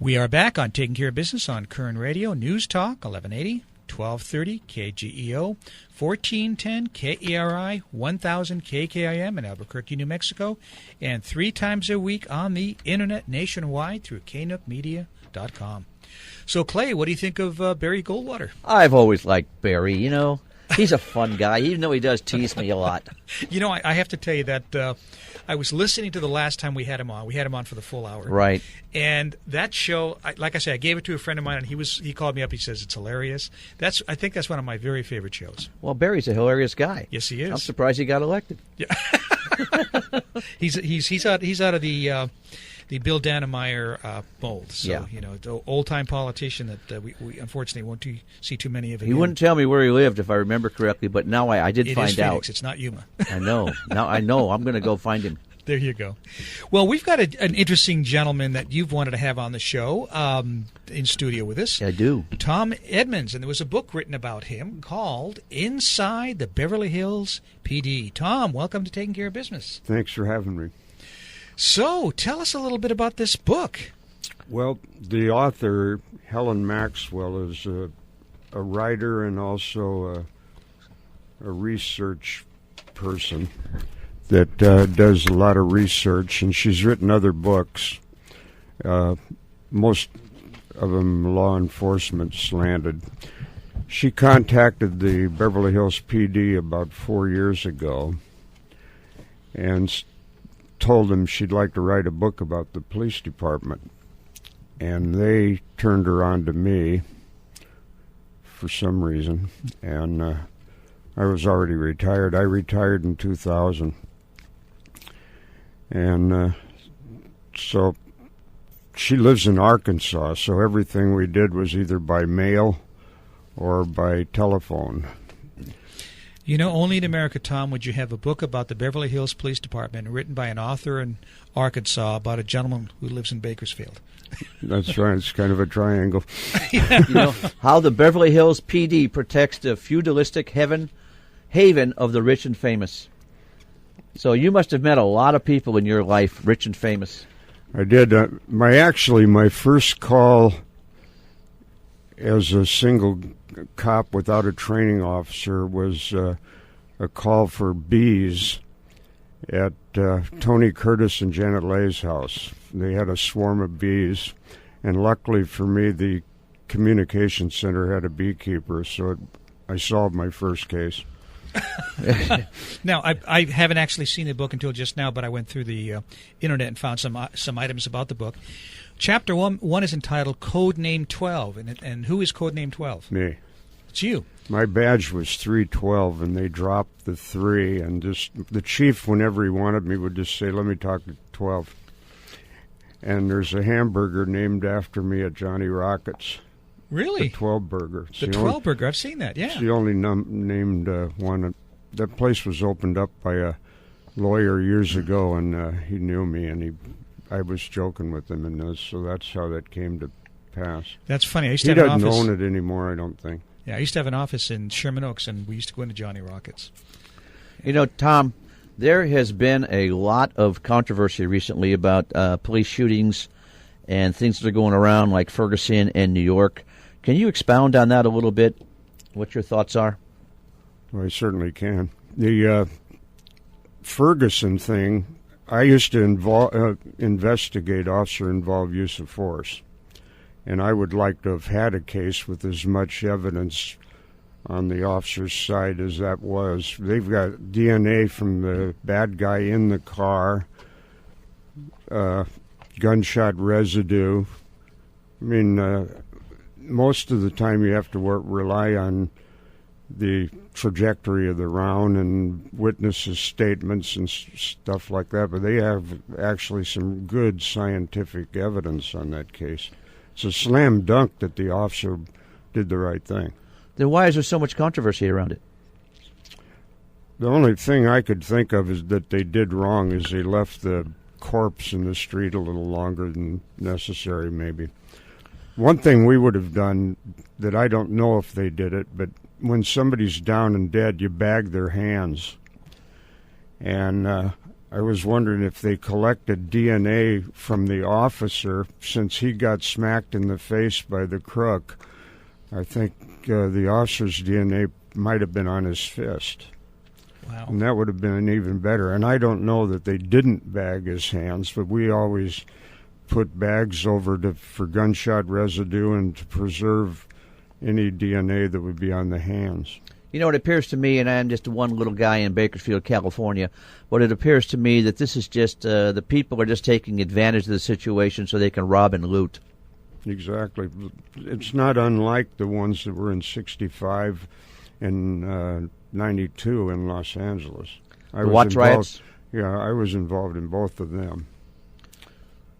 We are back on Taking Care of Business on Koerner Radio, News Talk, 1180, 1230, KGEO, 1410, KERI, 1000 KKIM in Albuquerque, New Mexico, and 3 times a week on the Internet nationwide through knookmedia.com. So, Clay, what do you think of Barry Goldwater? I've always liked Barry, you know. He's a fun guy, even though he does tease me a lot. You know, I have to tell you that I was listening to the last time we had him on. We had him on for the full hour. Right. And that show, like I said, I gave it to a friend of mine, and he called me up. He says, it's hilarious. I think that's one of my very favorite shows. Well, Barry's a hilarious guy. Yes, he is. I'm surprised he got elected. Yeah. he's out of the Bill Dannemeyer mold. So, yeah. You know, the old-time politician that we unfortunately won't see too many of again. He wouldn't tell me where he lived, if I remember correctly, but now I did find It is Phoenix. It's not Yuma. I know. Now I know. I'm going to go find him. There you go. Well, we've got an interesting gentleman that you've wanted to have on the show in studio with us. I do. Tom Edmonds, and there was a book written about him called Inside the Beverly Hills PD. Tom, welcome to Taking Care of Business. Thanks for having me. So, tell us a little bit about this book. Well, the author, Helen Maxwell, is a writer and also a research person that does a lot of research, and she's written other books, most of them law enforcement slanted. She contacted the Beverly Hills PD about 4 years ago and told them she'd like to write a book about the police department. And they turned her on to me for some reason. And I was already retired. I retired in 2000. And so she lives in Arkansas, so everything we did was either by mail or by telephone. You know, only in America, Tom, would you have a book about the Beverly Hills Police Department written by an author in Arkansas about a gentleman who lives in Bakersfield. That's right. It's kind of a triangle. You know, how the Beverly Hills PD protects the feudalistic haven of the rich and famous. So you must have met a lot of people in your life, rich and famous. I did. My first call as a single cop without a training officer was a call for bees at Tony Curtis and Janet Lay's house. They had a swarm of bees, and luckily for me, the communication center had a beekeeper, so I solved my first case. Now, I haven't actually seen the book until just now, but I went through the internet and found some items about the book. Chapter 1 is entitled Code Name 12, and who is Code Name 12? Me. It's you. My badge was 312, and they dropped the 3, and just the chief, whenever he wanted me, would just say, let me talk to 12. And there's a hamburger named after me at Johnny Rockets. Really? The 12 Burger. The 12 Burger. I've seen that, yeah. It's the only named one. That place was opened up by a lawyer years ago, and he knew me, and I was joking with him, and so that's how that came to pass. That's funny. I used he to have an doesn't office. own it anymore, I don't think. Yeah, I used to have an office in Sherman Oaks, and we used to go into Johnny Rockets. You know, Tom, there has been a lot of controversy recently about police shootings and things that are going around like Ferguson and New York. Can you expound on that a little bit, what your thoughts are? Well, I certainly can. The Ferguson thing, I used to investigate officer-involved use of force, and I would like to have had a case with as much evidence on the officer's side as that was. They've got DNA from the bad guy in the car, gunshot residue. I mean, most of the time you have to rely on the trajectory of the round and witnesses' statements and stuff like that, but they have actually some good scientific evidence on that case. It's a slam dunk that the officer did the right thing. Then why is there so much controversy around it? The only thing I could think of is that they did wrong is they left the corpse in the street a little longer than necessary, maybe. One thing we would have done that I don't know if they did it, but when somebody's down and dead, you bag their hands. And I was wondering if they collected DNA from the officer since he got smacked in the face by the crook. I think the officer's DNA might have been on his fist. Wow. And that would have been even better. And I don't know that they didn't bag his hands, but we always put bags over for gunshot residue and to preserve any DNA that would be on the hands. You know, it appears to me, and I'm just one little guy in Bakersfield, California, but it appears to me that this is just the people are just taking advantage of the situation so they can rob and loot. Exactly. It's not unlike the ones that were in 65 and 92 in Los Angeles. The watch riots? Yeah, I was involved in both of them.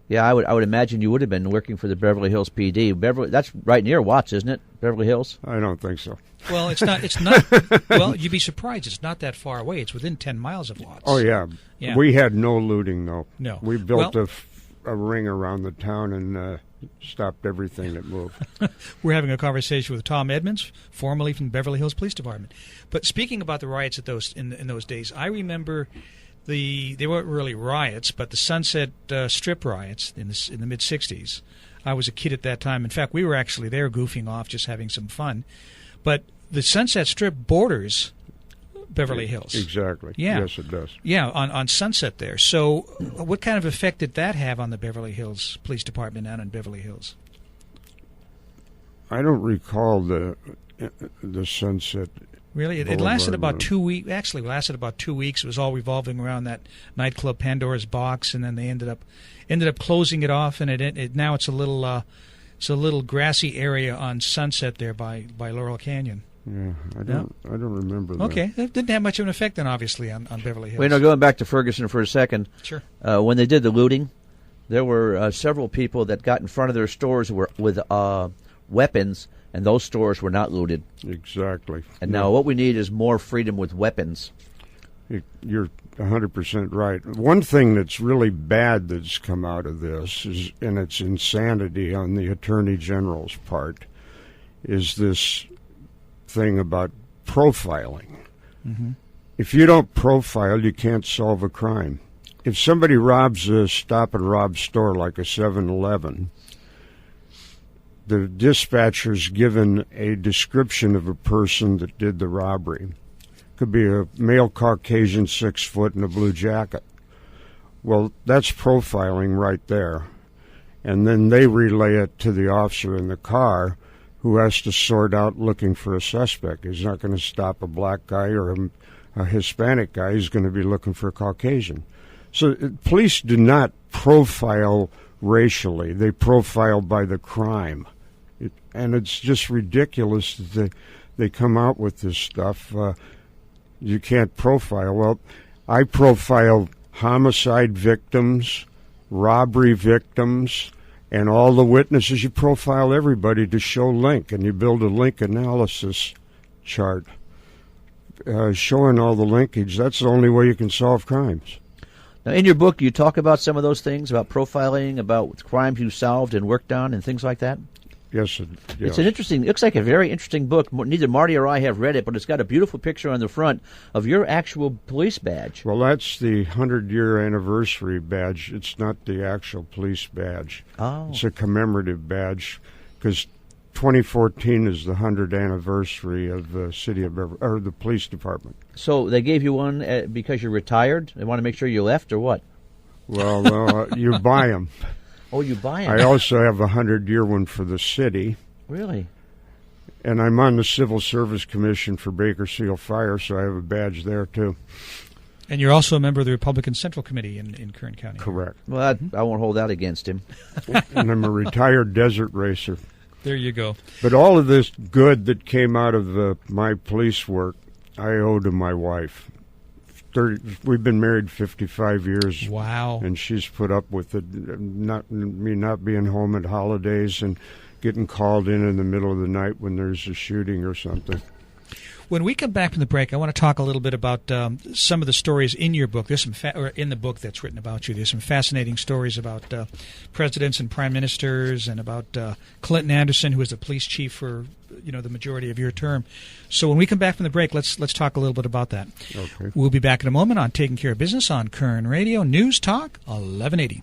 Yeah, I would imagine you would have been working for the Beverly Hills PD. That's right near Watts, isn't it? Beverly Hills? I don't think so. Well, it's not. Well, you'd be surprised. It's not that far away. It's within 10 miles of Watts. Oh, yeah. We had no looting, though. No. We built a ring around the town and stopped everything that moved. We're having a conversation with Tom Edmonds, formerly from Beverly Hills Police Department. But speaking about the riots at in those days, I remember they weren't really riots, but the Sunset Strip riots in the mid '60s. I was a kid at that time. In fact, we were actually there goofing off, just having some fun. But the Sunset Strip borders Beverly Hills. Exactly. Yeah. Yes, it does. Yeah, on Sunset there. So what kind of effect did that have on the Beverly Hills Police Department down in Beverly Hills? I don't recall the Sunset. Really? It lasted about 2 weeks. Actually, it lasted about 2 weeks. It was all revolving around that nightclub Pandora's Box, and then they ended up closing it off, and now it's a little grassy area on Sunset there by Laurel Canyon. Yeah, I don't remember that. Okay, it didn't have much of an effect then, obviously, on Beverly Hills. Wait, no, going back to Ferguson for a second. Sure. When they did the looting, there were several people that got in front of their stores with weapons, and those stores were not looted. Exactly. And now what we need is more freedom with weapons. You're 100% right. One thing that's really bad that's come out of this and it's insanity on the Attorney General's part, is this thing about profiling. Mm-hmm. If you don't profile, you can't solve a crime. If somebody robs a stop-and-rob store like a 7-Eleven, the dispatcher's given a description of a person that did the robbery. Could be a male Caucasian, 6 foot, in a blue jacket. Well, that's profiling right there. And then they relay it to the officer in the car, who has to sort out looking for a suspect. He's not going to stop a black guy or a Hispanic guy. He's going to be looking for a Caucasian. So police do not profile racially. They profile by the crime. And it's just ridiculous that they come out with this stuff. You can't profile. Well, I profile homicide victims, robbery victims, and all the witnesses. You profile everybody to show link, and you build a link analysis chart showing all the linkage. That's the only way you can solve crimes. Now, in your book, you talk about some of those things, about profiling, about crimes you solved and worked on, and things like that? Yes. It's an interesting, it looks like a very interesting book. Neither Marty or I have read it, but it's got a beautiful picture on the front of your actual police badge. Well, that's the 100-year anniversary badge. It's not the actual police badge. Oh. It's a commemorative badge because 2014 is the 100th anniversary of the city of Beverly, or the police department. So they gave you one because you're retired? They want to make sure you left, or what? Well, you buy them. Oh, you buy them? I also have a 100-year one for the city. Really? And I'm on the Civil Service Commission for Bakersfield Fire, so I have a badge there, too. And you're also a member of the Republican Central Committee in Kern County. Correct. Well, I won't hold that against him. And I'm a retired desert racer. There you go. But all of this good that came out of my police work, I owe to my wife. We've been married 55 years. Wow. And she's put up with it, me not being home at holidays and getting called in the middle of the night when there's a shooting or something. When we come back from the break, I want to talk a little bit about some of the stories in your book. There's some or in the book that's written about you. There's some fascinating stories about presidents and prime ministers, and about Clinton Anderson, who was the police chief for the majority of your term. So when we come back from the break, let's talk a little bit about that. Okay. We'll be back in a moment on Taking Care of Business on Koerner Radio News Talk 1180.